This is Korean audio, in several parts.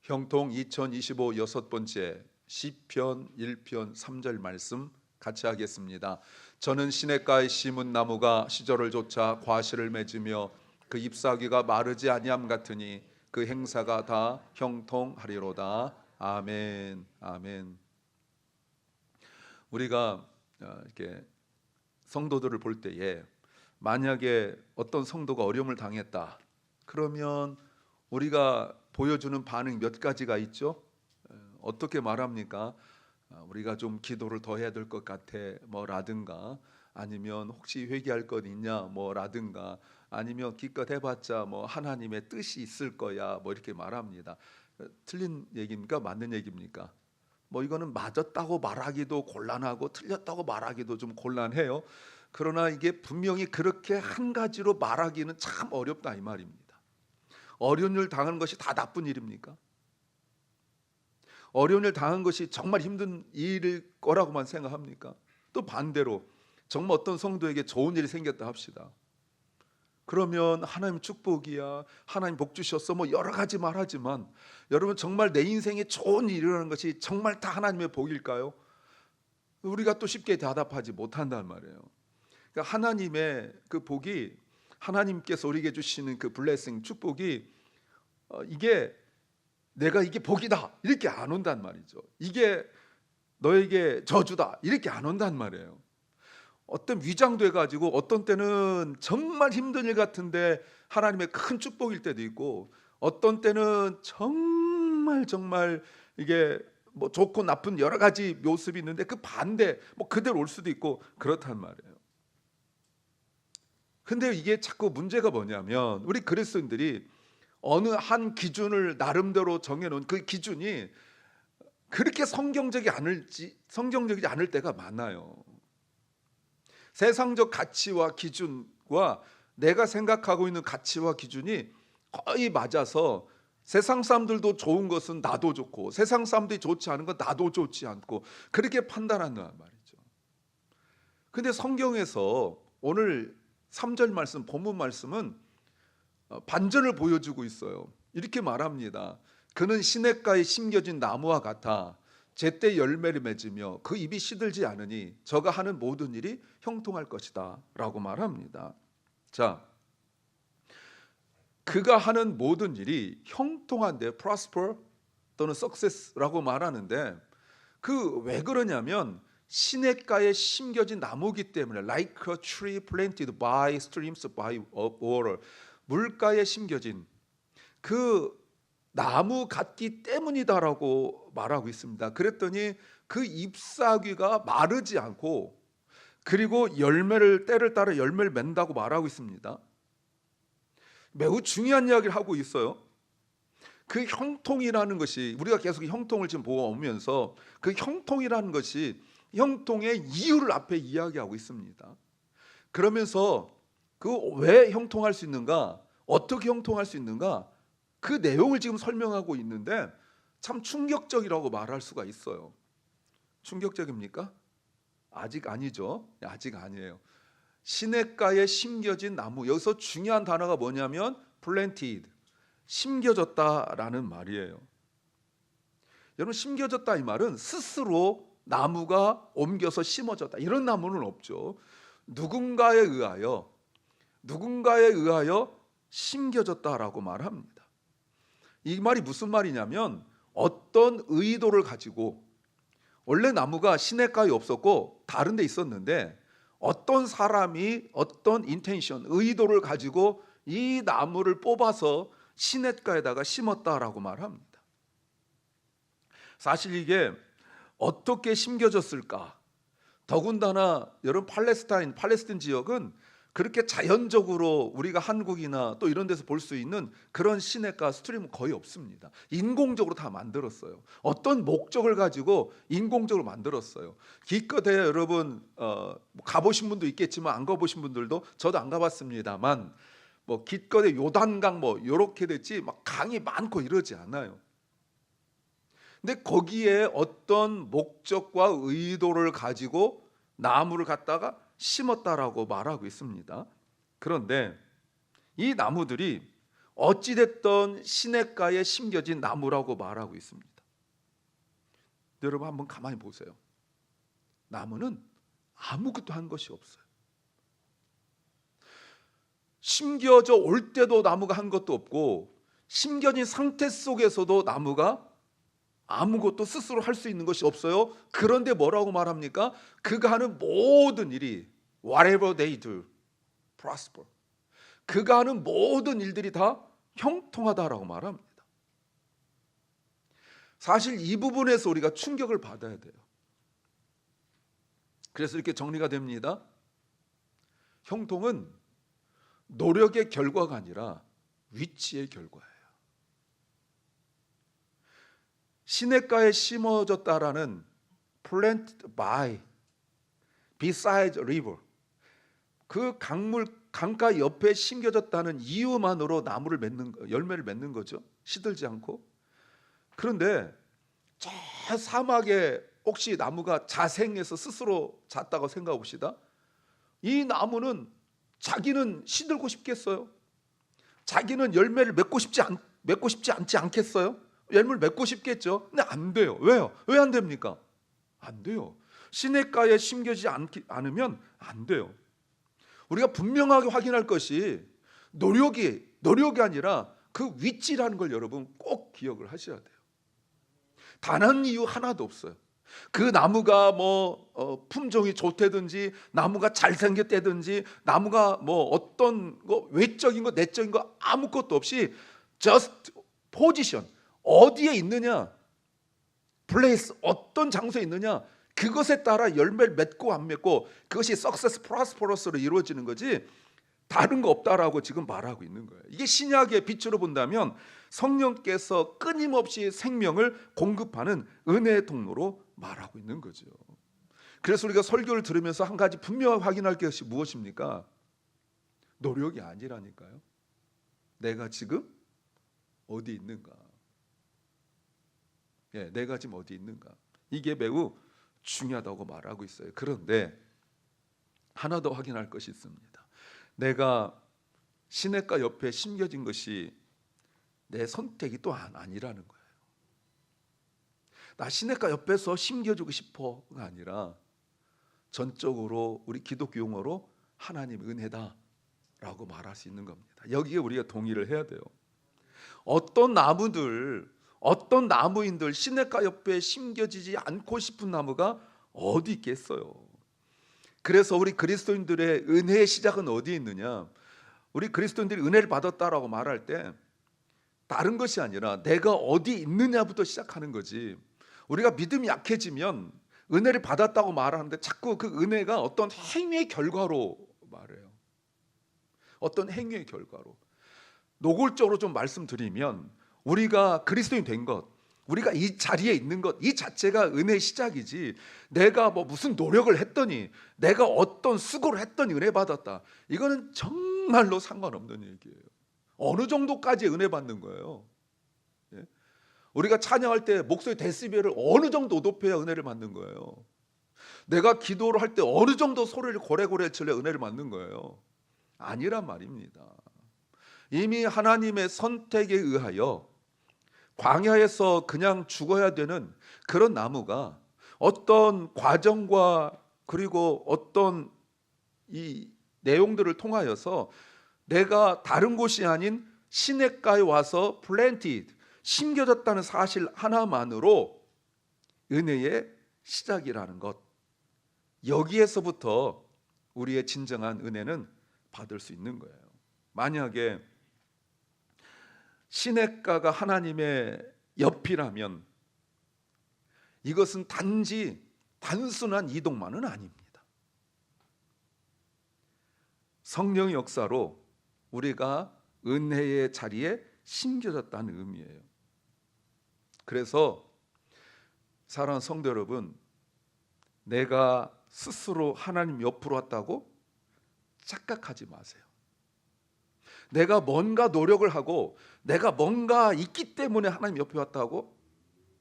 형통 2025 여섯 번째 시편 1편 3절 말씀 같이 하겠습니다. 저는 시냇가에 심은 나무가 시절을 좇아 과실을 맺으며 그 잎사귀가 마르지 아니함 같으니 그 행사가 다 형통하리로다. 아멘. 아멘. 우리가 이렇게 성도들을 볼 때에 만약에 어떤 성도가 어려움을 당했다 그러면 우리가 보여주는 반응 몇 가지가 있죠. 어떻게 말합니까? 우리가 좀 기도를 더 해야 될 것 같아 뭐라든가, 아니면 혹시 회개할 것 있냐 뭐라든가, 아니면 기껏 해봤자 뭐 하나님의 뜻이 있을 거야 뭐 이렇게 말합니다. 틀린 얘기입니까? 맞는 얘기입니까? 뭐 이거는 맞았다고 말하기도 곤란하고 틀렸다고 말하기도 좀 곤란해요. 그러나 이게 분명히 그렇게 한 가지로 말하기는 참 어렵다 이 말입니다. 어려운 일 당하는 것이 다 나쁜 일입니까? 어려운 일 당한 것이 정말 힘든 일일 거라고만 생각합니까? 또 반대로 정말 어떤 성도에게 좋은 일이 생겼다 합시다. 그러면 하나님 축복이야, 하나님 복 주셨어 뭐 여러 가지 말하지만, 여러분 정말 내 인생에 좋은 일이라는 것이 정말 다 하나님의 복일까요? 우리가 또 쉽게 대답하지 못한단 말이에요. 그러니까 하나님의 그 복이, 하나님께서 우리에게 주시는 그 블레싱 축복이 이게 내가 이게 복이다 이렇게 안 온단 말이죠. 이게 너에게 저주다 이렇게 안 온단 말이에요. 어떤 위장돼 가지고 어떤 때는 정말 힘든 일 같은데 하나님의 큰 축복일 때도 있고, 어떤 때는 정말 이게 뭐 좋고 나쁜 여러 가지 모습이 있는데 그 반대 뭐 그대로 올 수도 있고 그렇단 말이에요. 근데 이게 자꾸 문제가 뭐냐면, 우리 그리스도인들이 어느 한 기준을 나름대로 정해놓은 그 기준이 그렇게 성경적이지 않을 때가 많아요. 세상적 가치와 기준과 내가 생각하고 있는 가치와 기준이 거의 맞아서 세상 사람들도 좋은 것은 나도 좋고 세상 사람들이 좋지 않은 건 나도 좋지 않고 그렇게 판단한단 말이죠. 근데 성경에서 오늘 3절 말씀, 본문 말씀은 반전을 보여주고 있어요. 이렇게 말합니다. 그는 시냇가에 심겨진 나무와 같아 제때 열매를 맺으며 그 잎이 시들지 않으니 저가 하는 모든 일이 형통할 것이다 라고 말합니다. 자, 그가 하는 모든 일이 형통한데 prosper 또는 success라고 말하는데, 그 왜 그러냐면 시냇가에 심겨진 나무기 때문에, like a tree planted by streams by water, 물가에 심겨진 그 나무 같기 때문이다라고 말하고 있습니다. 그랬더니 그 잎사귀가 마르지 않고 그리고 때를 따라 열매를 맺는다고 말하고 있습니다. 매우 중요한 이야기를 하고 있어요. 그 형통이라는 것이, 우리가 계속 형통을 지금 보고 오면서 그 형통이라는 것이 형통의 이유를 앞에 이야기하고 있습니다. 그러면서 그 왜 형통할 수 있는가, 어떻게 형통할 수 있는가, 그 내용을 지금 설명하고 있는데 참 충격적이라고 말할 수가 있어요. 충격적입니까? 아직 아니죠. 아직 아니에요. 시냇가에 심겨진 나무, 여기서 중요한 단어가 뭐냐면 planted, 심겨졌다라는 말이에요. 여러분, 심겨졌다 이 말은 스스로 나무가 옮겨서 심어졌다 이런 나무는 없죠. 누군가에 의하여 심겨졌다라고 말합니다. 이 말이 무슨 말이냐면, 어떤 의도를 가지고, 원래 나무가 시냇가에 없었고 다른 데 있었는데 어떤 사람이 어떤 인텐션, 의도를 가지고 이 나무를 뽑아서 시냇가에다가 심었다라고 말합니다. 사실 이게 어떻게 심겨졌을까? 더군다나 여러분, 팔레스타인 지역은 그렇게 자연적으로 우리가 한국이나 또 이런 데서 볼 수 있는 그런 시냇가 스트림은 거의 없습니다. 인공적으로 다 만들었어요. 어떤 목적을 가지고 인공적으로 만들었어요. 기껏해 여러분 가보신 분도 있겠지만 안 가보신 분들도, 저도 안 가봤습니다만, 뭐 기껏해 요단강 뭐 요렇게 됐지 막 강이 많고 이러지 않아요. 근데 거기에 어떤 목적과 의도를 가지고 나무를 갖다가 심었다라고 말하고 있습니다. 그런데 이 나무들이 어찌됐든 시냇가에 심겨진 나무라고 말하고 있습니다. 여러분 한번 가만히 보세요. 나무는 아무것도 한 것이 없어요. 심겨져 올 때도 나무가 한 것도 없고, 심겨진 상태 속에서도 나무가 아무것도 스스로 할 수 있는 것이 없어요. 그런데 뭐라고 말합니까? 그가 하는 모든 일이 whatever they do prosper. 그가 하는 모든 일들이 다 형통하다라고 말합니다. 사실 이 부분에서 우리가 충격을 받아야 돼요. 그래서 이렇게 정리가 됩니다. 형통은 노력의 결과가 아니라 위치의 결과예요. 시냇가에 심어졌다라는 planted by beside river, 그 강가 옆에 심겨졌다는 이유만으로 나무를 맺는, 열매를 맺는 거죠. 시들지 않고. 그런데 저 사막에 혹시 나무가 자생해서 스스로 잤다고 생각해 봅시다. 이 나무는 자기는 시들고 싶겠어요? 자기는 열매를 맺고 싶지 않지 않겠어요? 열매를 맺고 싶겠죠. 근데 안 돼요. 왜요? 왜 안 됩니까? 안 돼요. 시냇가에 심겨지지 않으면 안 돼요. 우리가 분명하게 확인할 것이 노력이 아니라 그 위치라는 걸 여러분 꼭 기억을 하셔야 돼요. 단 한 이유 하나도 없어요. 그 나무가 품종이 좋다든지, 나무가 잘생겼다든지, 나무가 어떤 거 외적인 거 내적인 거 아무것도 없이 just position, 어디에 있느냐, place, 어떤 장소에 있느냐, 그것에 따라 열매를 맺고 안 맺고, 그것이 success prosperous로 이루어지는 거지 다른 거 없다라고 지금 말하고 있는 거예요. 이게 신약의 빛으로 본다면 성령께서 끊임없이 생명을 공급하는 은혜의 통로로 말하고 있는 거죠. 그래서 우리가 설교를 들으면서 한 가지 분명하게 확인할 것이 무엇입니까? 노력이 아니라니까요. 내가 지금 어디 있는가? 내가 지금 어디 있는가? 이게 매우 중요하다고 말하고 있어요. 그런데 하나 더 확인할 것이 있습니다. 내가 시냇가 옆에 심겨진 것이 내 선택이 또 아니라는 거예요. 나 시냇가 옆에서 심겨주고 싶어가 아니라 전적으로 우리 기독교 용어로 하나님 은혜다라고 말할 수 있는 겁니다. 여기에 우리가 동의를 해야 돼요. 어떤 나무인들 시냇가 옆에 심겨지지 않고 싶은 나무가 어디 있겠어요. 그래서 우리 그리스도인들의 은혜의 시작은 어디에 있느냐? 우리 그리스도인들이 은혜를 받았다라고 말할 때 다른 것이 아니라 내가 어디 있느냐부터 시작하는 거지. 우리가 믿음이 약해지면 은혜를 받았다고 말하는데 자꾸 그 은혜가 어떤 행위의 결과로 말해요. 어떤 행위의 결과로. 노골적으로 좀 말씀드리면 우리가 그리스도인 된 것, 우리가 이 자리에 있는 것, 이 자체가 은혜의 시작이지, 내가 무슨 노력을 했더니, 내가 어떤 수고를 했더니 은혜 받았다, 이거는 정말로 상관없는 얘기예요. 어느 정도까지 은혜 받는 거예요? 우리가 찬양할 때 목소리 데시벨을 어느 정도 높여야 은혜를 받는 거예요? 내가 기도를 할 때 어느 정도 소리를 고래고래 질러야 은혜를 받는 거예요? 아니란 말입니다. 이미 하나님의 선택에 의하여 광야에서 그냥 죽어야 되는 그런 나무가 어떤 과정과 그리고 어떤 이 내용들을 통하여서 내가 다른 곳이 아닌 시냇가에 와서 planted, 심겨졌다는 사실 하나만으로 은혜의 시작이라는 것, 여기에서부터 우리의 진정한 은혜는 받을 수 있는 거예요. 만약에 시냇가가 하나님의 옆이라면 이것은 단지 단순한 이동만은 아닙니다. 성령의 역사로 우리가 은혜의 자리에 심겨졌다는 의미예요. 그래서 사랑하는 성도 여러분, 내가 스스로 하나님 옆으로 왔다고 착각하지 마세요. 내가 뭔가 노력을 하고 내가 뭔가 있기 때문에 하나님 옆에 왔다고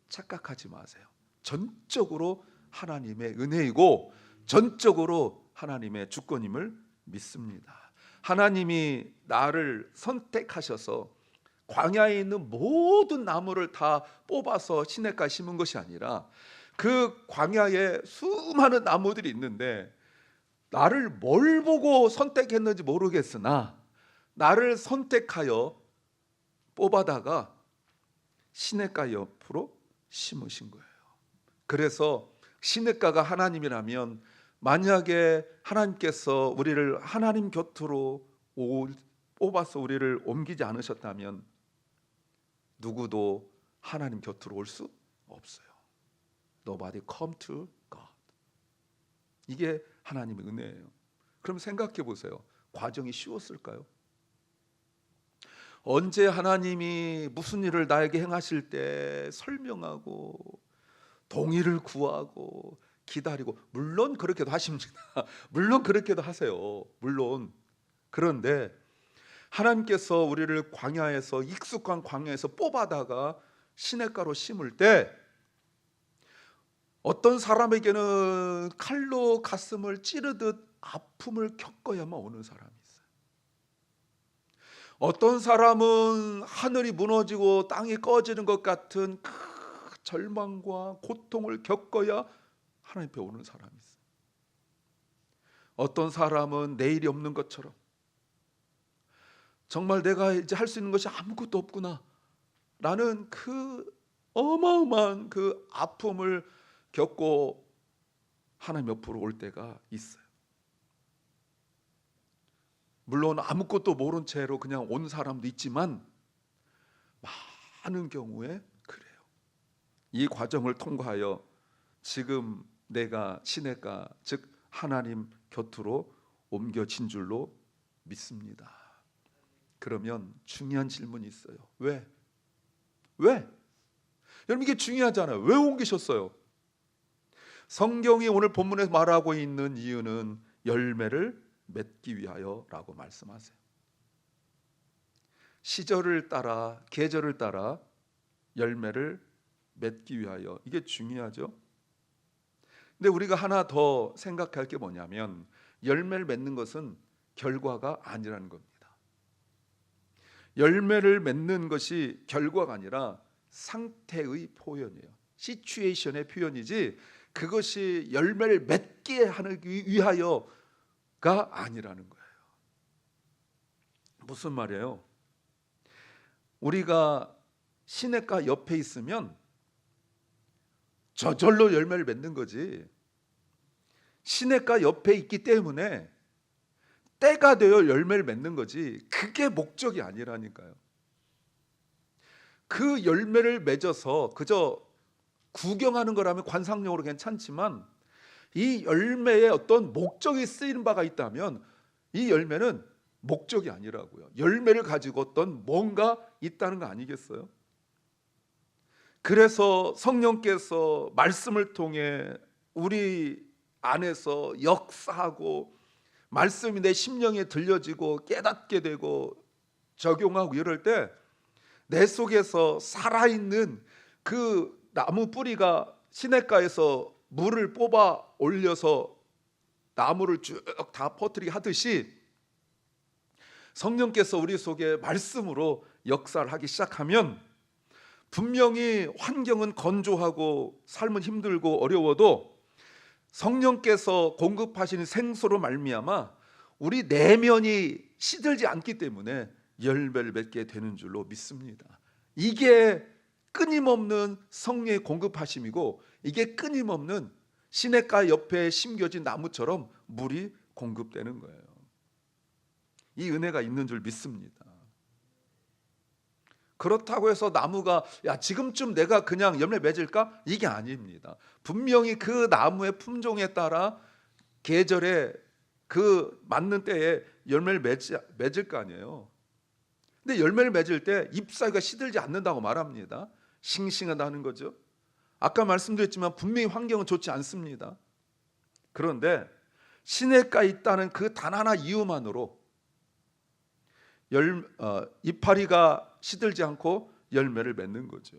착각하지 마세요. 전적으로 하나님의 은혜이고 전적으로 하나님의 주권임을 믿습니다. 하나님이 나를 선택하셔서 광야에 있는 모든 나무를 다 뽑아서 시냇가에 심은 것이 아니라 그 광야에 수많은 나무들이 있는데 나를 뭘 보고 선택했는지 모르겠으나 나를 선택하여 뽑아다가 시냇가 옆으로 심으신 거예요. 그래서 시냇가가 하나님이라면 만약에 하나님께서 우리를 하나님 곁으로 뽑아서 우리를 옮기지 않으셨다면 누구도 하나님 곁으로 올 수 없어요. Nobody come to God. 이게 하나님의 은혜예요. 그럼 생각해 보세요. 과정이 쉬웠을까요? 언제 하나님이 무슨 일을 나에게 행하실 때 설명하고 동의를 구하고 기다리고, 물론 그렇게도 하십니다. 물론 그렇게도 하세요. 물론. 그런데 하나님께서 우리를 광야에서, 익숙한 광야에서 뽑아다가 시냇가로 심을 때 어떤 사람에게는 칼로 가슴을 찌르듯 아픔을 겪어야만 오는 사람이 있어요. 어떤 사람은 하늘이 무너지고 땅이 꺼지는 것 같은 그 절망과 고통을 겪어야 하나님 앞에 오는 사람이 있어요. 어떤 사람은 내일이 없는 것처럼 정말 내가 이제 할 수 있는 것이 아무것도 없구나 라는 그 어마어마한 그 아픔을 겪고 하나님 옆으로 올 때가 있어요. 물론 아무것도 모른 채로 그냥 온 사람도 있지만 많은 경우에 그래요. 이 과정을 통과하여 지금 내가 시냇가, 즉 하나님 곁으로 옮겨진 줄로 믿습니다. 그러면 중요한 질문이 있어요. 왜? 여러분, 이게 중요하잖아요. 왜 옮기셨어요? 성경이 오늘 본문에서 말하고 있는 이유는 열매를 맺기 위하여라고 말씀하세요. 시절을 따라, 계절을 따라 열매를 맺기 위하여, 이게 중요하죠. 근데 우리가 하나 더 생각할 게 뭐냐면 열매를 맺는 것은 결과가 아니라는 겁니다. 열매를 맺는 것이 결과가 아니라 상태의 표현이에요. 시츄에이션의 표현이지 그것이 열매를 맺게 하기 위하여가 아니라는 거예요. 무슨 말이에요? 우리가 시냇가 옆에 있으면 저절로 열매를 맺는 거지, 시냇가 옆에 있기 때문에 때가 되어 열매를 맺는 거지, 그게 목적이 아니라니까요. 그 열매를 맺어서 그저 구경하는 거라면 관상용으로 괜찮지만 이 열매에 어떤 목적이 쓰이는 바가 있다면 이 열매는 목적이 아니라고요. 열매를 가지고 어떤 뭔가 있다는 거 아니겠어요? 그래서 성령께서 말씀을 통해 우리 안에서 역사하고 말씀이 내 심령에 들려지고 깨닫게 되고 적용하고 이럴 때 내 속에서 살아있는 그 나무 뿌리가 시냇가에서 물을 뽑아 올려서 나무를 쭉 다 퍼뜨리게 하듯이 성령께서 우리 속에 말씀으로 역사를 하기 시작하면 분명히 환경은 건조하고 삶은 힘들고 어려워도 성령께서 공급하시는 생수로 말미암아 우리 내면이 시들지 않기 때문에 열매를 맺게 되는 줄로 믿습니다. 이게 끊임없는 성령의 공급하심이고, 이게 끊임없는 시냇가 옆에 심겨진 나무처럼 물이 공급되는 거예요. 이 은혜가 있는 줄 믿습니다. 그렇다고 해서 나무가 야 지금쯤 내가 그냥 열매 맺을까? 이게 아닙니다. 분명히 그 나무의 품종에 따라 계절에 그 맞는 때에 열매를 맺을 거 아니에요. 근데 열매를 맺을 때 잎사귀가 시들지 않는다고 말합니다. 싱싱하다는 거죠. 아까 말씀드렸지만 분명히 환경은 좋지 않습니다. 그런데 시냇가에 있다는 그 단 하나 이유만으로 이파리가 시들지 않고 열매를 맺는 거죠.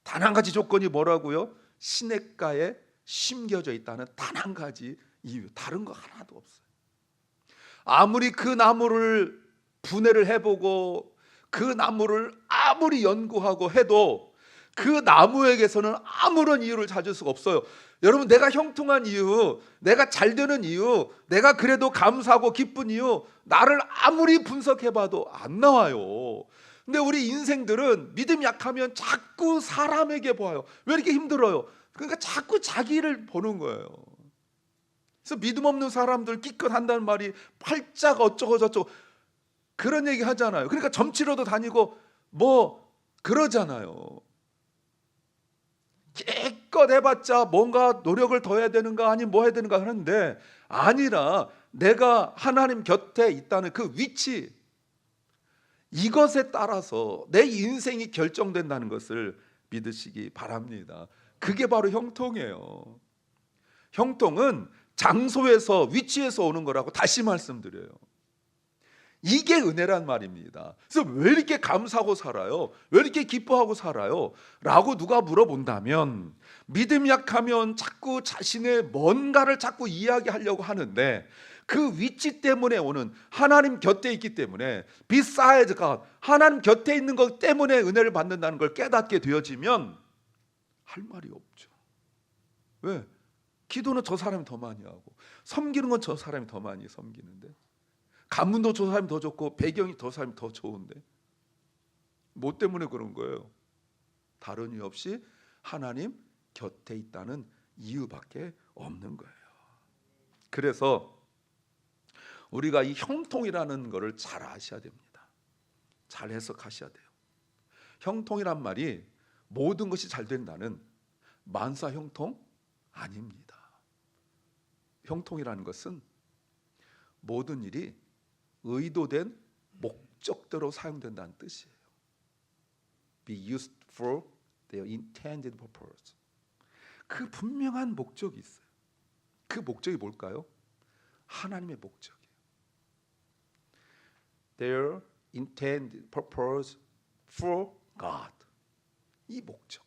단 한 가지 조건이 뭐라고요? 시냇가에 심겨져 있다는 단 한 가지 이유, 다른 거 하나도 없어요. 아무리 그 나무를 분해를 해보고 그 나무를 아무리 연구하고 해도 그 나무에게서는 아무런 이유를 찾을 수가 없어요. 여러분, 내가 형통한 이유, 내가 잘 되는 이유, 내가 그래도 감사하고 기쁜 이유, 나를 아무리 분석해봐도 안 나와요. 근데 우리 인생들은 믿음이 약하면 자꾸 사람에게 보아요. 왜 이렇게 힘들어요? 그러니까 자꾸 자기를 보는 거예요. 그래서 믿음 없는 사람들 기껏 한다는 말이 팔자가 어쩌고 저쩌고 그런 얘기 하잖아요. 그러니까 점치러도 다니고 뭐 그러잖아요. 기껏 해봤자 뭔가 노력을 더 해야 되는가 아니면 뭐 해야 되는가 하는데 아니라 내가 하나님 곁에 있다는 그 위치, 이것에 따라서 내 인생이 결정된다는 것을 믿으시기 바랍니다. 그게 바로 형통이에요. 형통은 장소에서, 위치에서 오는 거라고 다시 말씀드려요. 이게 은혜란 말입니다. 그래서 왜 이렇게 감사하고 살아요? 왜 이렇게 기뻐하고 살아요? 라고 누가 물어본다면 믿음이 약하면 자꾸 자신의 뭔가를 자꾸 이야기하려고 하는데 그 위치 때문에 오는, 하나님 곁에 있기 때문에, beside God, 하나님 곁에 있는 것 때문에 은혜를 받는다는 걸 깨닫게 되어지면 할 말이 없죠. 왜? 기도는 저 사람이 더 많이 하고 섬기는 건 저 사람이 더 많이 섬기는데, 가문도 저 사람이 더 좋고 배경이 저 사람이 더 좋은데 뭐 때문에 그런 거예요? 다른 이유 없이 하나님 곁에 있다는 이유밖에 없는 거예요. 그래서 우리가 이 형통이라는 것을 잘 아셔야 됩니다. 잘 해석하셔야 돼요. 형통이란 말이 모든 것이 잘 된다는 만사 형통 아닙니다. 형통이라는 것은 모든 일이 의도된 목적대로 사용된다는 뜻이에요. Be used for their intended purpose. 그 분명한 목적이 있어요. 그 목적이 뭘까요? 하나님의 목적이에요. Their intended purpose for God. 이 목적.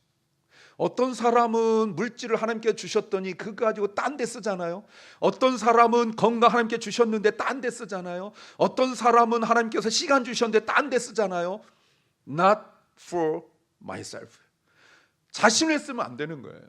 어떤 사람은 물질을 하나님께 주셨더니 그거 가지고 딴 데 쓰잖아요. 어떤 사람은 건강 하나님께 주셨는데 딴 데 쓰잖아요. 어떤 사람은 하나님께서 시간 주셨는데 딴 데 쓰잖아요. Not for myself. 자신을 쓰면 안 되는 거예요.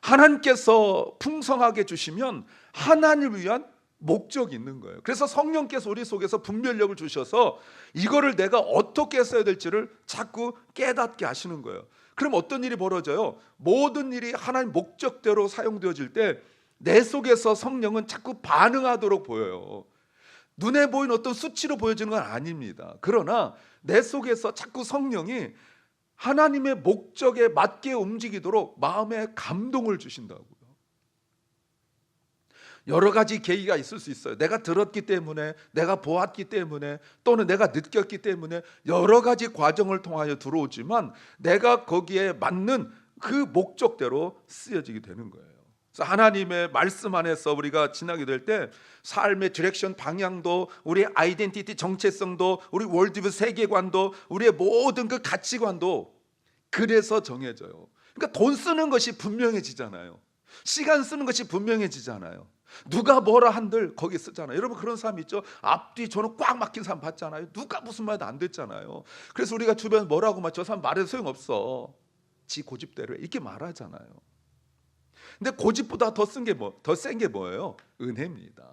하나님께서 풍성하게 주시면 하나님을 위한 목적이 있는 거예요. 그래서 성령께서 우리 속에서 분별력을 주셔서 이거를 내가 어떻게 써야 될지를 자꾸 깨닫게 하시는 거예요. 그럼 어떤 일이 벌어져요? 모든 일이 하나님 목적대로 사용되어질 때 내 속에서 성령은 자꾸 반응하도록 보여요. 눈에 보이는 어떤 수치로 보여지는 건 아닙니다. 그러나 내 속에서 자꾸 성령이 하나님의 목적에 맞게 움직이도록 마음에 감동을 주신다고요. 여러 가지 계기가 있을 수 있어요. 내가 들었기 때문에, 내가 보았기 때문에, 또는 내가 느꼈기 때문에 여러 가지 과정을 통하여 들어오지만 내가 거기에 맞는 그 목적대로 쓰여지게 되는 거예요. 그래서 하나님의 말씀 안에서 우리가 지나게 될 때 삶의 디렉션, 방향도, 우리의 아이덴티티, 정체성도, 우리 월드뷰 세계관도, 우리의 모든 그 가치관도 그래서 정해져요. 그러니까 돈 쓰는 것이 분명해지잖아요. 시간 쓰는 것이 분명해지잖아요. 누가 뭐라 한들 거기 쓰잖아요. 여러분 그런 사람 있죠? 앞뒤 저는 꽉 막힌 사람 봤잖아요. 누가 무슨 말도 안 됐잖아요. 그래서 우리가 주변에 뭐라고 저 사람 말해도 소용없어. 지 고집대로 이렇게 말하잖아요. 근데 고집보다 더 센 게 뭐예요? 은혜입니다.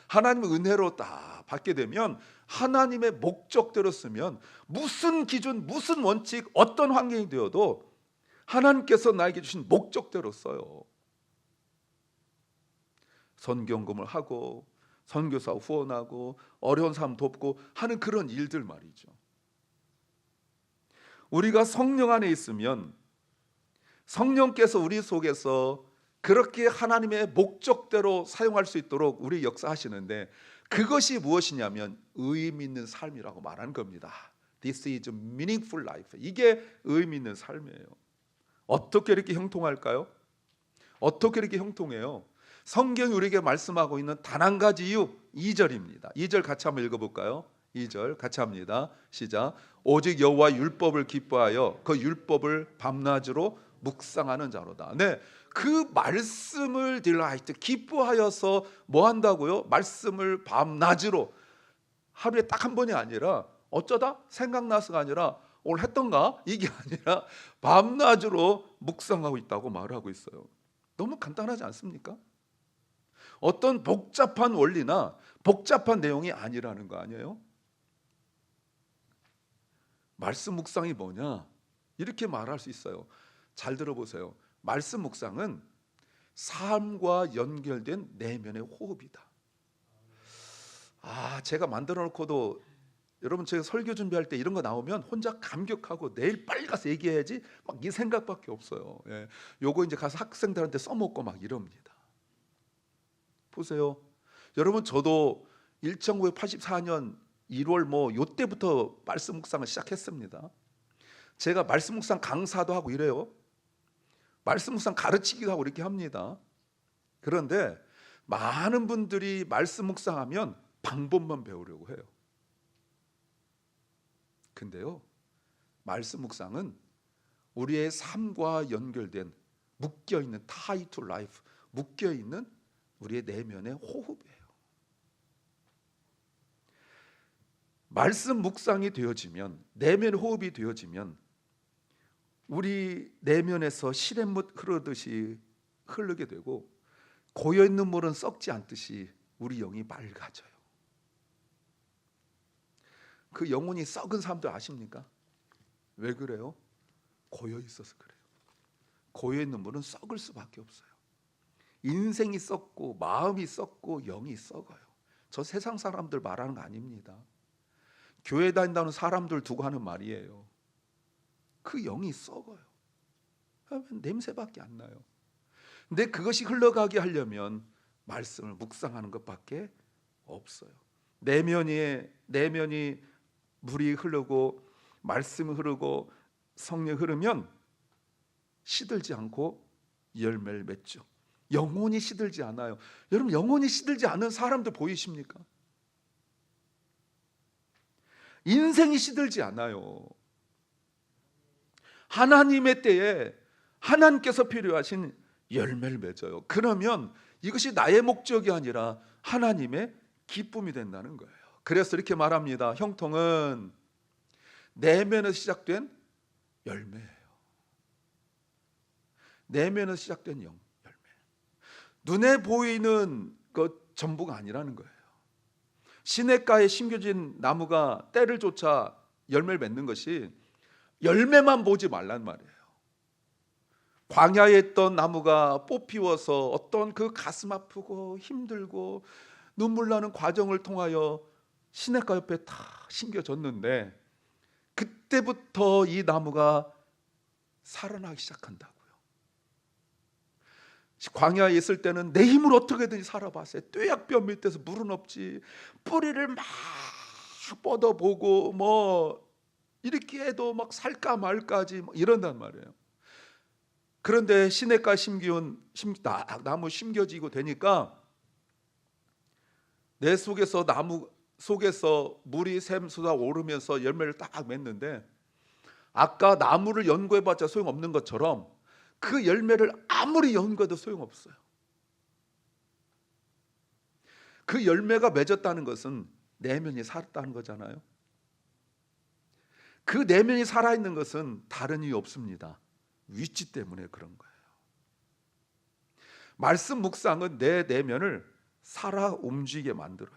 하나님의 은혜로 딱 받게 되면 하나님의 목적대로 쓰면 무슨 기준, 무슨 원칙, 어떤 환경이 되어도 하나님께서 나에게 주신 목적대로 써요. 선경금을 하고 선교사 후원하고 어려운 사람 돕고 하는 그런 일들 말이죠. 우리가 성령 안에 있으면 성령께서 우리 속에서 그렇게 하나님의 목적대로 사용할 수 있도록 우리 역사하시는데 그것이 무엇이냐면 의미 있는 삶이라고 말하는 겁니다. This is a meaningful life. 이게 의미 있는 삶이에요. 어떻게 이렇게 형통할까요? 어떻게 이렇게 형통해요? 성경이 우리에게 말씀하고 있는 단 한 가지 이유 2절입니다. 2절 같이 한번 읽어볼까요? 2절 같이 합니다. 시작. 오직 여호와 율법을 기뻐하여 그 율법을 밤낮으로 묵상하는 자로다. 네, 그 말씀을 딜라이트, 기뻐하여서 뭐 한다고요? 말씀을 밤낮으로, 하루에 딱 한 번이 아니라 어쩌다 생각나서가 아니라 오늘 했던가 이게 아니라 밤낮으로 묵상하고 있다고 말하고 있어요. 너무 간단하지 않습니까? 어떤 복잡한 원리나 복잡한 내용이 아니라는 거 아니에요? 말씀 묵상이 뭐냐? 이렇게 말할 수 있어요. 잘 들어보세요. 말씀 묵상은 삶과 연결된 내면의 호흡이다. 제가 만들어 놓고도 여러분 제가 설교 준비할 때 이런 거 나오면 혼자 감격하고 내일 빨리 가서 얘기해야지 막 이 생각밖에 없어요. 예. 요거 이제 가서 학생들한테 써먹고 막 이럽니다. 보세요. 여러분 저도 1984년 1월 뭐 요때부터 말씀 묵상을 시작했습니다. 제가 말씀 묵상 강사도 하고 이래요. 말씀 묵상 가르치기도 하고 이렇게 합니다. 그런데 많은 분들이 말씀 묵상하면 방법만 배우려고 해요. 근데요, 말씀 묵상은 우리의 삶과 연결된 묶여있는 tie to life, 묶여있는 우리의 내면의 호흡이에요. 말씀 묵상이 되어지면, 내면 호흡이 되어지면 우리 내면에서 시냇물 흐르듯이 흐르게 되고 고여있는 물은 썩지 않듯이 우리 영이 맑아져요. 그 영혼이 썩은 사람들 아십니까? 왜 그래요? 고여 있어서 그래요. 고여 있는 물은 썩을 수밖에 없어요. 인생이 썩고 마음이 썩고 영이 썩어요. 저 세상 사람들 말하는 거 아닙니다. 교회 다닌다는 사람들 두고 하는 말이에요. 그 영이 썩어요. 냄새밖에 안 나요. 근데 그것이 흘러가게 하려면 말씀을 묵상하는 것밖에 없어요. 내면이 물이 흐르고 말씀이 흐르고 성령이 흐르면 시들지 않고 열매를 맺죠. 영혼이 시들지 않아요. 여러분 영혼이 시들지 않은 사람들 보이십니까? 인생이 시들지 않아요. 하나님의 때에 하나님께서 필요하신 열매를 맺어요. 그러면 이것이 나의 목적이 아니라 하나님의 기쁨이 된다는 거예요. 그래서 이렇게 말합니다. 형통은 내면에서 시작된 열매예요. 내면에서 시작된 열매. 눈에 보이는 것 전부가 아니라는 거예요. 시냇가에 심겨진 나무가 때를 쫓아 열매를 맺는 것이 열매만 보지 말란 말이에요. 광야에 있던 나무가 꽃피워서 어떤 그 가슴 아프고 힘들고 눈물 나는 과정을 통하여 시냇가 옆에 다 심겨졌는데 그때부터 이 나무가 살아나기 시작한다고요. 광야에 있을 때는 내 힘으로 어떻게든지 살아봤어요. 뙤약볕 밑에서 물은 없지. 뿌리를 막 뻗어보고 뭐 이렇게 해도 막 살까 말까지 이런단 말이에요. 그런데 시냇가 나무 심겨지고 되니까 내 속에서 나무 속에서 물이 샘솟아 오르면서 열매를 딱 맺는데 아까 나무를 연구해봤자 소용없는 것처럼 그 열매를 아무리 연구해도 소용없어요. 그 열매가 맺었다는 것은 내면이 살았다는 거잖아요. 그 내면이 살아있는 것은 다른 이유 없습니다. 위치 때문에 그런 거예요. 말씀 묵상은 내 내면을 살아 움직이게 만들어요.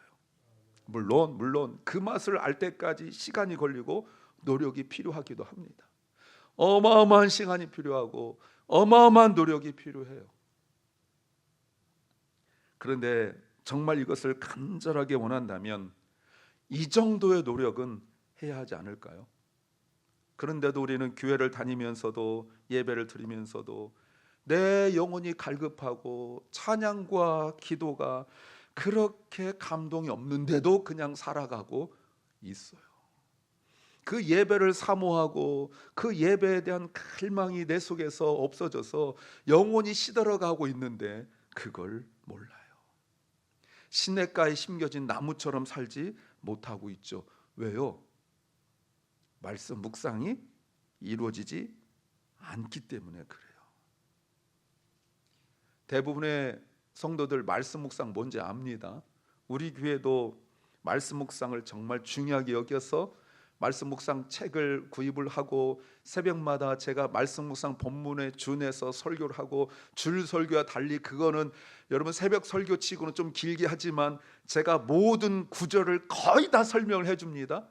물론 그 맛을 알 때까지 시간이 걸리고 노력이 필요하기도 합니다. 어마어마한 시간이 필요하고 어마어마한 노력이 필요해요. 그런데 정말 이것을 간절하게 원한다면 이 정도의 노력은 해야 하지 않을까요? 그런데도 우리는 교회를 다니면서도 예배를 드리면서도 내 영혼이 갈급하고 찬양과 기도가 그렇게 감동이 없는데도 그냥 살아가고 있어요. 그 예배를 사모하고 그 예배에 대한 갈망이 내 속에서 없어져서 영혼이 시들어가고 있는데 그걸 몰라요. 시냇가에 심겨진 나무처럼 살지 못하고 있죠. 왜요? 말씀 묵상이 이루어지지 않기 때문에 그래요. 대부분의 성도들 말씀 묵상 뭔지 압니다. 우리 교회도 말씀 묵상을 정말 중요하게 여겨서 말씀 묵상 책을 구입을 하고 새벽마다 제가 말씀 묵상 본문에 준해서 설교를 하고 줄 설교와 달리 그거는 여러분 새벽 설교치고는 좀 길게 하지만 제가 모든 구절을 거의 다 설명을 해줍니다.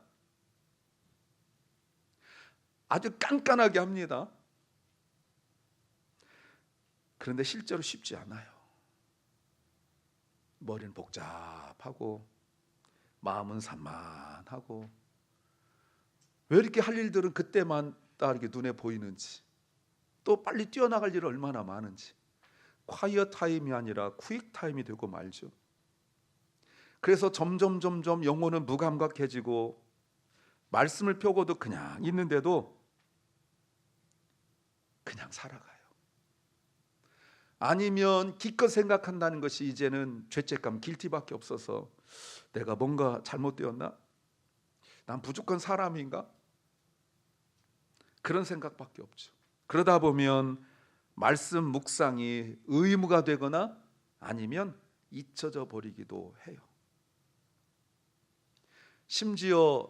아주 깐깐하게 합니다. 그런데 실제로 쉽지 않아요. 머리는 복잡하고 마음은 산만하고 왜 이렇게 할 일들은 그때만 딱 이렇게 눈에 보이는지, 또 빨리 뛰어나갈 일이 얼마나 많은지, 콰이어 타임이 아니라 퀵 타임이 되고 말죠. 그래서 점점 영혼은 무감각해지고 말씀을 펴고도 그냥 있는데도 그냥 살아가요. 아니면 기껏 생각한다는 것이 이제는 죄책감, 길티밖에 없어서 내가 뭔가 잘못되었나? 난 부족한 사람인가? 그런 생각밖에 없죠. 그러다 보면 말씀 묵상이 의무가 되거나 아니면 잊혀져 버리기도 해요. 심지어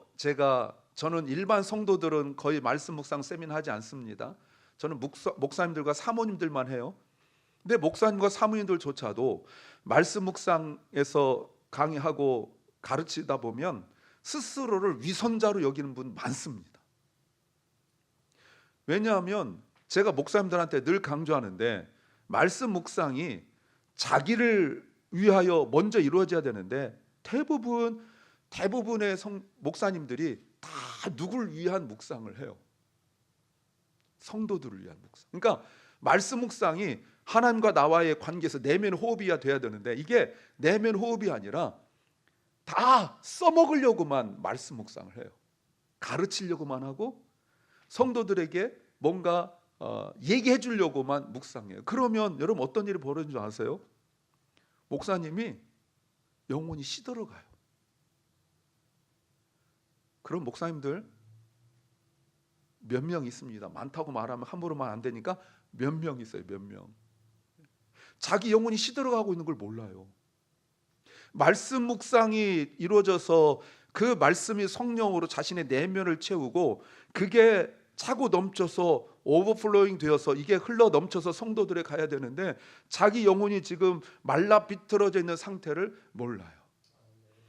저는 일반 성도들은 거의 말씀 묵상 세미나 하지 않습니다. 저는 목사님들과 사모님들만 해요. 근데 목사님과 사모님들조차도 말씀 묵상에서 강의하고 가르치다 보면 스스로를 위선자로 여기는 분 많습니다. 왜냐하면 제가 목사님들한테 늘 강조하는데 말씀 묵상이 자기를 위하여 먼저 이루어져야 되는데 대부분의 목사님들이 다 누구를 위한 묵상을 해요? 성도들을 위한 묵상. 그러니까 말씀 묵상이 하나님과 나와의 관계에서 내면 호흡이야 돼야 되는데 이게 내면 호흡이 아니라 다 써먹으려고만 말씀 묵상을 해요. 가르치려고만 하고 성도들에게 뭔가 얘기해 주려고만 묵상해요. 그러면 여러분 어떤 일이 벌어지는 줄 아세요? 목사님이 영혼이 시들어가요. 그런 목사님들 몇 명 있습니다. 많다고 말하면 함부로 말 안 되니까 몇 명 있어요. 몇 명. 자기 영혼이 시들어가고 있는 걸 몰라요. 말씀 묵상이 이루어져서 그 말씀이 성령으로 자신의 내면을 채우고 그게 차고 넘쳐서 오버플로잉 되어서 이게 흘러 넘쳐서 성도들에 가야 되는데 자기 영혼이 지금 말라 비틀어져 있는 상태를 몰라요.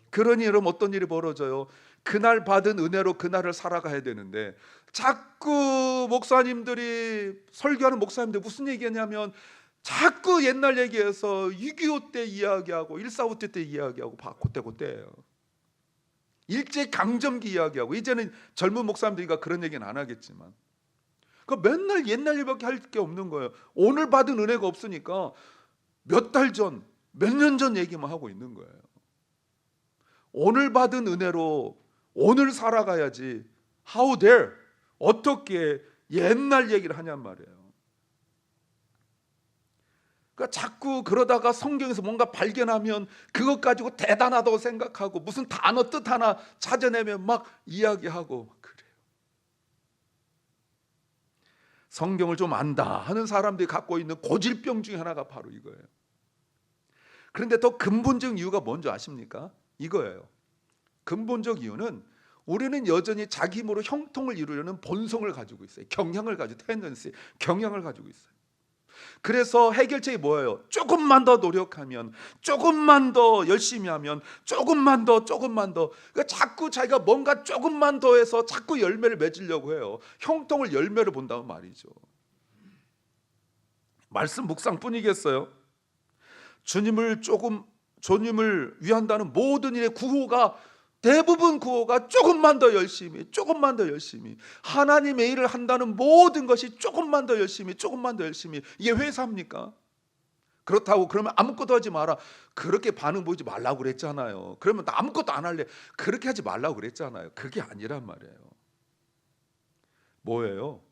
그러니 여러분 어떤 일이 벌어져요? 그날 받은 은혜로 그날을 살아가야 되는데 자꾸 목사님들이 설교하는 목사님들 무슨 얘기하냐면 자꾸 옛날 얘기해서 6.25 때 이야기하고 1.45 때 이야기하고 그때예요. 일제강점기 이야기하고 이제는 젊은 목사님들이니까 그런 얘기는 안 하겠지만 맨날 옛날 일밖에 할 게 없는 거예요. 오늘 받은 은혜가 없으니까 몇 달 전, 몇 년 전 얘기만 하고 있는 거예요. 오늘 받은 은혜로 오늘 살아가야지 How dare 어떻게 옛날 얘기를 하냔 말이에요. 그러니까 자꾸 그러다가 성경에서 뭔가 발견하면 그것 가지고 대단하다고 생각하고 무슨 단어 뜻 하나 찾아내면 막 이야기하고 막 그래요. 성경을 좀 안다 하는 사람들이 갖고 있는 고질병 중에 하나가 바로 이거예요. 그런데 더 근본적 이유가 뭔지 아십니까? 이거예요. 근본적 이유는 우리는 여전히 자기 힘으로 형통을 이루려는 본성을 가지고 있어요. 경향을 가지고 경향을 가지고 있어요. 그래서 해결책이 뭐예요? 조금만 더 노력하면, 조금만 더 열심히 하면, 조금만 더. 그러니까 자꾸 자기가 뭔가 조금만 더 해서 자꾸 열매를 맺으려고 해요. 형통을 열매를 본다는 말이죠. 말씀 묵상뿐이겠어요? 주님을 위한다는 모든 일의 대부분 구호가 조금만 더 열심히 하나님의 일을 한다는 모든 것이 조금만 더 열심히 이게 회사입니까? 그렇다고 그러면 아무것도 하지 마라 그렇게 반응 보이지 말라고 그랬잖아요. 그러면 나 아무것도 안 할래 그렇게 하지 말라고 그랬잖아요. 그게 아니란 말이에요. 뭐예요?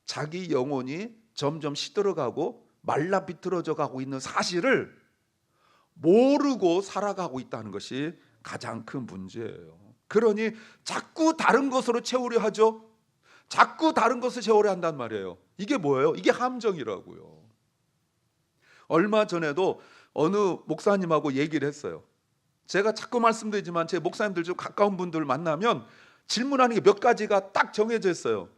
자기 영혼이 점점 시들어가고 말라 비틀어져 가고 있는 사실을 모르고 살아가고 있다는 것이 가장 큰 문제예요. 그러니 자꾸 다른 것으로 채우려 하죠. 자꾸 다른 것을 채우려 한단 말이에요. 이게 뭐예요? 이게 함정이라고요. 얼마 전에도 어느 목사님하고 얘기를 했어요. 제가 자꾸 말씀드리지만 제 목사님들 좀 가까운 분들 만나면 질문하는 게 몇 가지가 딱 정해져 있어요.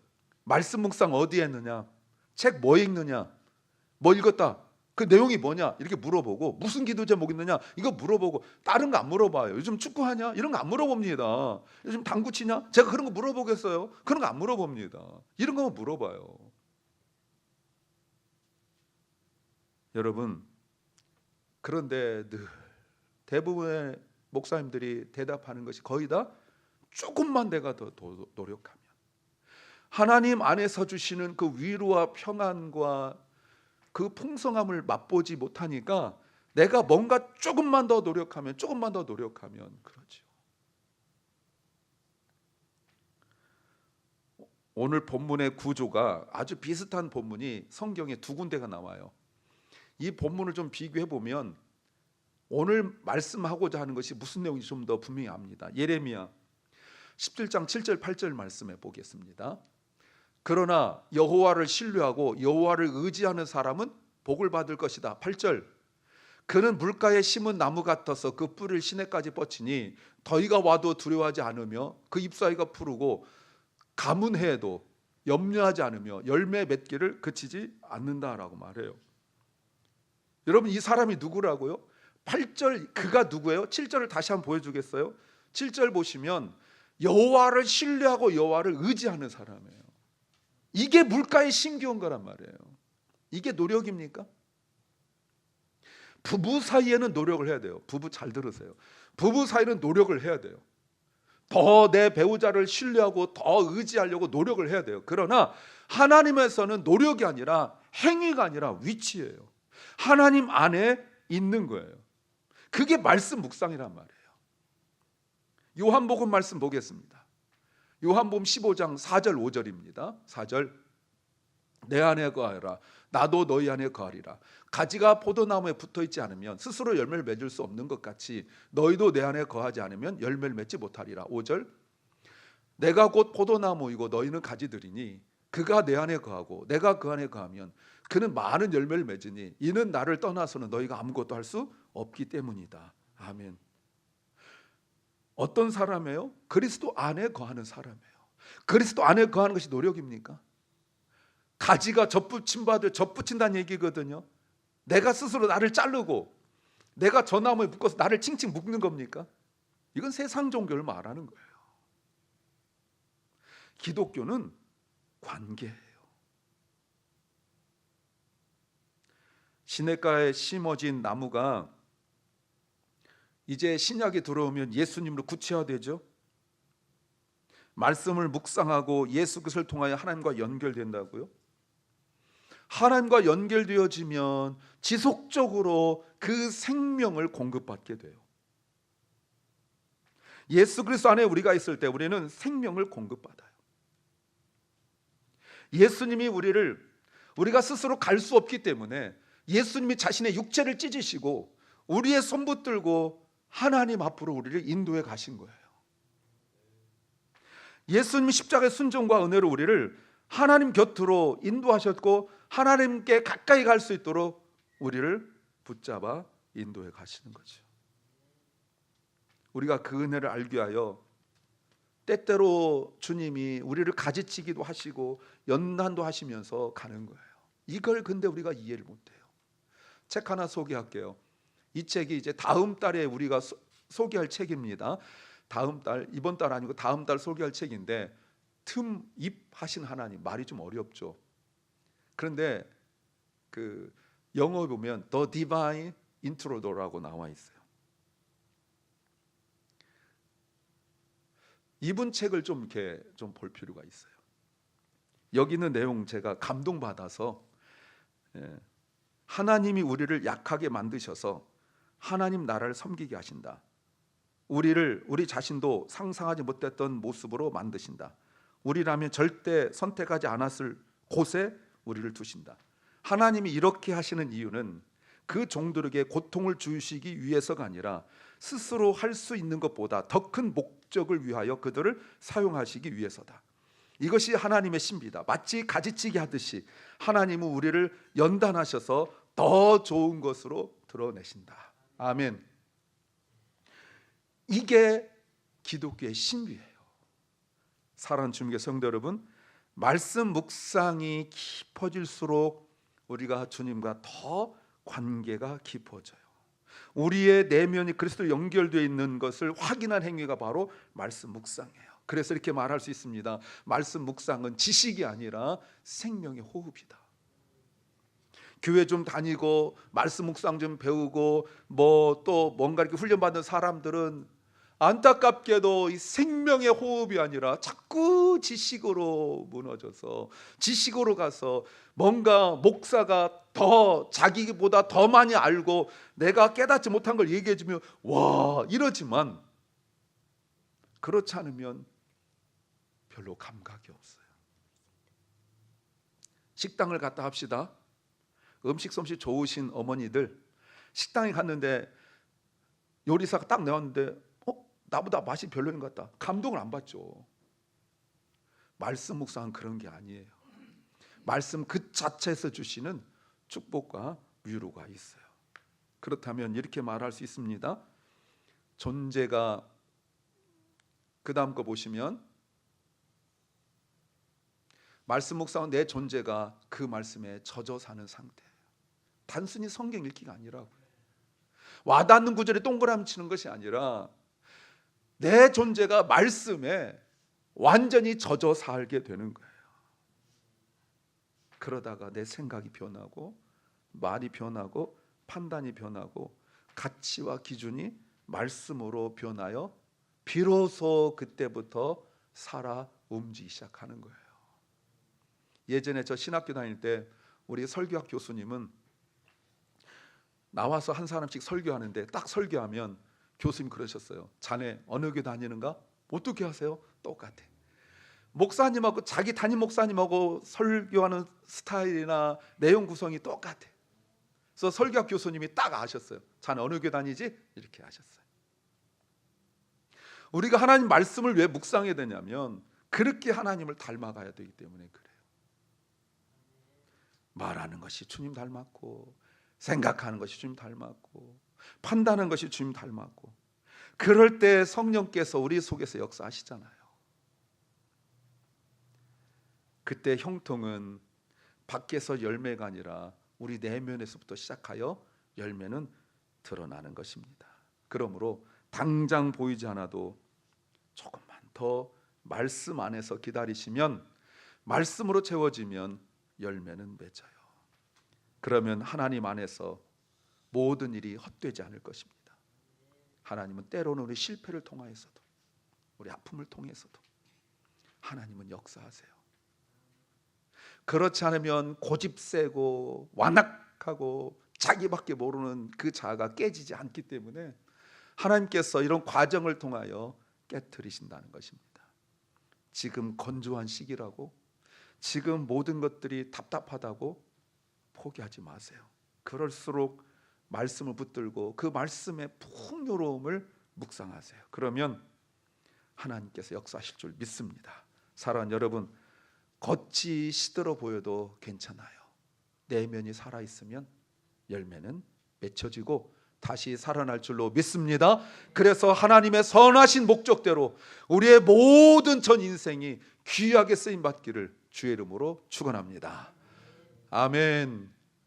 말씀 묵상 어디 했느냐, 책 뭐 읽느냐, 뭐 읽었다, 그 내용이 뭐냐 이렇게 물어보고, 무슨 기도 제목 있느냐 이거 물어보고, 다른 거 안 물어봐요. 요즘 축구하냐 이런 거 안 물어봅니다. 요즘 당구 치냐, 제가 그런 거 물어보겠어요? 그런 거 안 물어봅니다. 이런 거만 물어봐요. 여러분, 그런데 늘 대부분의 목사님들이 대답하는 것이 거의 다 조금만 내가 더 노력하면, 하나님 안에서 주시는 그 위로와 평안과 그 풍성함을 맛보지 못하니까 내가 뭔가 조금만 더 노력하면 그러죠. 오늘 본문의 구조가 아주 비슷한 본문이 성경에 두 군데가 나와요. 이 본문을 좀 비교해 보면 오늘 말씀하고자 하는 것이 무슨 내용인지 좀 더 분명히 압니다. 예레미야 17장 7절 8절 말씀해 보겠습니다. 그러나 여호와를 신뢰하고 여호와를 의지하는 사람은 복을 받을 것이다. 8절, 그는 물가에 심은 나무 같아서 그 뿌리를 시내까지 뻗치니 더위가 와도 두려워하지 않으며 그 잎사귀가 푸르고 가문해도 염려하지 않으며 열매 맺기를 그치지 않는다라고 말해요. 여러분, 이 사람이 누구라고요? 8절 그가 누구예요? 7절을 다시 한번 보여주겠어요? 7절 보시면 여호와를 신뢰하고 여호와를 의지하는 사람이에요. 이게 물가에 심겨온 거란 말이에요. 이게 노력입니까? 부부 사이에는 노력을 해야 돼요. 부부 잘 들으세요. 부부 사이는 노력을 해야 돼요. 더 내 배우자를 신뢰하고 더 의지하려고 노력을 해야 돼요. 그러나 하나님에서는 노력이 아니라 행위가 아니라 위치예요. 하나님 안에 있는 거예요. 그게 말씀 묵상이란 말이에요. 요한복음 말씀 보겠습니다. 요한복음 15장 4절 5절입니다. 4절, 내 안에 거하라 나도 너희 안에 거하리라. 가지가 포도나무에 붙어있지 않으면 스스로 열매를 맺을 수 없는 것 같이 너희도 내 안에 거하지 않으면 열매를 맺지 못하리라. 5절, 내가 곧 포도나무이고 너희는 가지들이니 그가 내 안에 거하고 내가 그 안에 거하면 그는 많은 열매를 맺으니 이는 나를 떠나서는 너희가 아무것도 할 수 없기 때문이다. 아멘. 어떤 사람이에요? 그리스도 안에 거하는 사람이에요. 그리스도 안에 거하는 것이 노력입니까? 가지가 젖붙인다는 얘기거든요. 내가 스스로 나를 자르고 내가 저 나무에 묶어서 나를 칭칭 묶는 겁니까? 이건 세상 종교를 말하는 거예요. 기독교는 관계예요. 시냇가에 심어진 나무가 이제 신약이 들어오면 예수님으로 구체화되죠. 말씀을 묵상하고 예수 그리스도를 통하여 하나님과 연결된다고요. 하나님과 연결되어지면 지속적으로 그 생명을 공급받게 돼요. 예수 그리스도 안에 우리가 있을 때 우리는 생명을 공급받아요. 예수님이 우리가 스스로 갈 수 없기 때문에 예수님이 자신의 육체를 찢으시고 우리의 손 붙들고 하나님 앞으로 우리를 인도해 가신 거예요. 예수님이 십자가의 순종과 은혜로 우리를 하나님 곁으로 인도하셨고 하나님께 가까이 갈 수 있도록 우리를 붙잡아 인도해 가시는 거죠. 우리가 그 은혜를 알게 하여 때때로 주님이 우리를 가지치기도 하시고 연단도 하시면서 가는 거예요. 이걸 근데 우리가 이해를 못해요. 책 하나 소개할게요. 이 책이 이제 다음 달에 우리가 소개할 책입니다. 다음 달, 이번 달 아니고 다음 달 소개할 책인데, 틈입하신 하나님, 말이 좀 어렵죠. 그런데 그 영어에 보면 The Divine Intro라고 나와 있어요. 이분 책을 좀 이렇게 좀 볼 필요가 있어요. 여기 있는 내용 제가 감동받아서, 하나님이 우리를 약하게 만드셔서 하나님 나라를 섬기게 하신다. 우리 자신도 상상하지 못했던 모습으로 만드신다. 우리라면 절대 선택하지 않았을 곳에 우리를 두신다. 하나님이 이렇게 하시는 이유는 그 종들에게 고통을 주시기 위해서가 아니라 스스로 할 수 있는 것보다 더 큰 목적을 위하여 그들을 사용하시기 위해서다. 이것이 하나님의 신비다. 마치 가지치기 하듯이 하나님은 우리를 연단하셔서 더 좋은 것으로 드러내신다. 아멘. 이게 기독교의 신비예요. 사랑하는 주님의 성도 여러분, 말씀 묵상이 깊어질수록 우리가 주님과 더 관계가 깊어져요. 우리의 내면이 그리스도로 연결되어 있는 것을 확인한 행위가 바로 말씀 묵상이에요. 그래서 이렇게 말할 수 있습니다. 말씀 묵상은 지식이 아니라 생명의 호흡이다. 교회 좀 다니고 말씀 묵상 좀 배우고 뭐 또 뭔가 이렇게 훈련받는 사람들은 안타깝게도 이 생명의 호흡이 아니라 자꾸 지식으로 무너져서 지식으로 가서 뭔가 목사가 더 자기보다 더 많이 알고 내가 깨닫지 못한 걸 얘기해 주면 와 이러지만 그렇지 않으면 별로 감각이 없어요. 식당을 갔다 합시다. 음식 솜씨 좋으신 어머니들 식당에 갔는데 요리사가 딱 나왔는데 나보다 맛이 별로인 것 같다. 감동을 안 받죠. 말씀 묵상은 그런 게 아니에요. 말씀 그 자체에서 주시는 축복과 위로가 있어요. 그렇다면 이렇게 말할 수 있습니다. 존재가 그 다음 거 보시면 말씀 묵상은 내 존재가 그 말씀에 젖어 사는 상태예요. 단순히 성경 읽기가 아니라고요. 와닿는 구절에 동그라미 치는 것이 아니라 내 존재가 말씀에 완전히 젖어 살게 되는 거예요. 그러다가 내 생각이 변하고 말이 변하고 판단이 변하고 가치와 기준이 말씀으로 변하여 비로소 그때부터 살아 움직이기 시작하는 거예요. 예전에 저 신학교 다닐 때 우리 설교학 교수님은 나와서 한 사람씩 설교하는데 딱 설교하면 교수님 그러셨어요. 자네 어느 교회 다니는가? 어떻게 하세요? 똑같아. 목사님하고 자기 담임 목사님하고 설교하는 스타일이나 내용 구성이 똑같아. 그래서 설교학 교수님이 딱 아셨어요. 자네 어느 교회 다니지? 이렇게 아셨어요. 우리가 하나님 말씀을 왜 묵상해야 되냐면 그렇게 하나님을 닮아가야 되기 때문에 그래요. 말하는 것이 주님 닮았고 생각하는 것이 주님 닮았고 판단하는 것이 주님 닮았고 그럴 때 성령께서 우리 속에서 역사하시잖아요. 그때 형통은 밖에서 열매가 아니라 우리 내면에서부터 시작하여 열매는 드러나는 것입니다. 그러므로 당장 보이지 않아도 조금만 더 말씀 안에서 기다리시면 말씀으로 채워지면 열매는 맺어요. 그러면 하나님 안에서 모든 일이 헛되지 않을 것입니다. 하나님은 때로는 우리 실패를 통하여서도 우리 아픔을 통해서도 하나님은 역사하세요. 그렇지 않으면 고집세고 완악하고 자기밖에 모르는 그 자아가 깨지지 않기 때문에 하나님께서 이런 과정을 통하여 깨트리신다는 것입니다. 지금 건조한 시기라고 지금 모든 것들이 답답하다고 포기하지 마세요. 그럴수록 말씀을 붙들고 그 말씀의 풍요로움을 묵상하세요. 그러면 하나님께서 역사하실 줄 믿습니다. 사랑하는 여러분, 겉이 시들어 보여도 괜찮아요. 내면이 살아있으면 열매는 맺혀지고 다시 살아날 줄로 믿습니다. 그래서 하나님의 선하신 목적대로 우리의 모든 전 인생이 귀하게 쓰임받기를 주의 이름으로 축원합니다. 아멘.